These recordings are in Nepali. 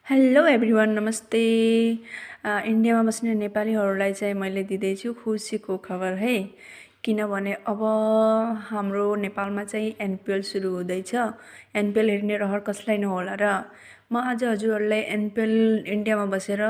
हेलो एभ्रिवान नमस्ते। इन्डियामा बस्ने नेपालीहरूलाई चाहिँ मैले दिँदैछु खुसीको खबर है। किनभने अब हाम्रो नेपालमा चाहिँ एनपिएल सुरु हुँदैछ। एनपिएल हेर्ने रहर कसलाई नहोला र म आज हजुरहरूलाई एनपिएल इन्डियामा बसेर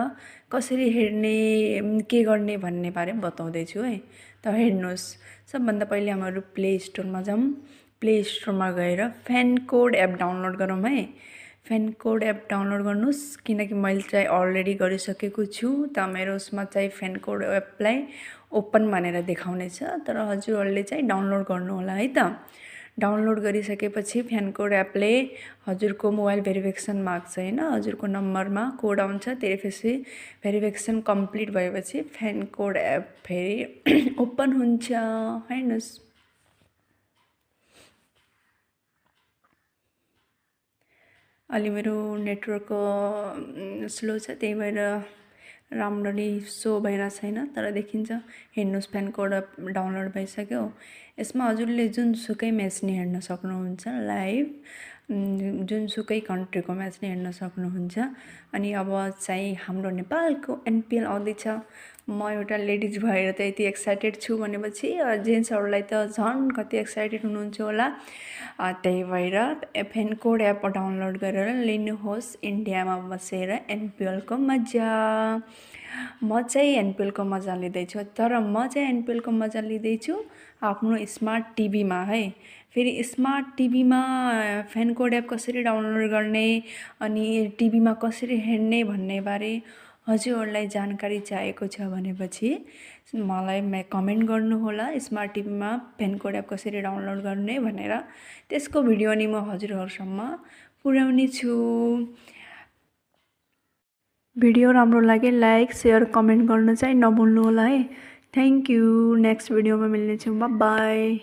कसरी हेर्ने के गर्ने भन्ने बारेमा बताउँदैछु है। त हेर्नुहोस्, सबभन्दा पहिले हाम्रो प्ले स्टोरमा जाऊँ। प्ले स्टोरमा गएर फ्यान कोड एप डाउनलोड गरौँ है। फ्यान कोड एप डाउनलोड गर्नुहोस्, किनकि मैले चाहिँ अलरेडी गरिसकेको छु। त मेरो उसमा चाहिँ फ्यान कोड एपलाई ओपन भनेर देखाउनेछ, तर हजुरहरूले चाहिँ डाउनलोड गर्नु होला है त। डाउनलोड गरिसकेपछि फ्यान कोड एपले हजुरको मोबाइल भेरिफिकेसन माग्छ होइन, हजुरको नम्बरमा कोड आउँछ। त्यसपछि भेरिफिकेसन कम्प्लिट भएपछि फ्यान कोड एप फेरि ओपन हुन्छ। हेर्नुहोस्, अलि मेरो नेटवर्क स्लो छ, त्यही भएर राम्ररी सो भइरहेको छैन, तर देखिन्छ। हेर्नुहोस्, फ्यान कोड डाउनलोड भइसक्यो। यसमा हजुरले जुनसुकै म्याच नि हेर्न सक्नुहुन्छ लाइभ, जुनसुकै कन्ट्रीको म्याच नि हेर्न सक्नुहुन्छ। अनि अब चाहिँ हाम्रो नेपालको एनपिएल आउँदैछ। म एउटा लेडिज भएर त यति एक्साइटेड छु भनेपछि जेन्ट्सहरूलाई त झन् कति एक्साइटेड हुनुहुन्छ होला। त्यही भएर फ्यान कोड एप डाउनलोड गरेर लिनुहोस्, इन्डियामा बसेर एनपिएलको मजा। म चाहिँ एनपिएलको मजा लिँदैछु, तर म चाहिँ एनपिएलको मजा लिँदैछु आफ्नो स्मार्ट टिभीमा है। फेरि स्मार्ट टिभीमा फ्यान कोड एप कसरी डाउनलोड गर्ने अनि टिभीमा कसरी हेर्ने भन्ने बारे हजुरहरूलाई जानकारी चाहिएको छ भनेपछि मलाई कमेन्ट गर्नुहोला, स्मार्ट टिभीमा फ्यान कोड एप कसरी डाउनलोड गर्ने भनेर। त्यसको भिडियो नि म हजुरहरूसम्म पुर्याउने छु। भिडियो राम्रो लागे लाइक सेयर कमेन्ट गर्न चाहिँ नभुल्नु होला है। Thank you. नेक्स्ट भिडियोमा मिल्नेछौँ। By by.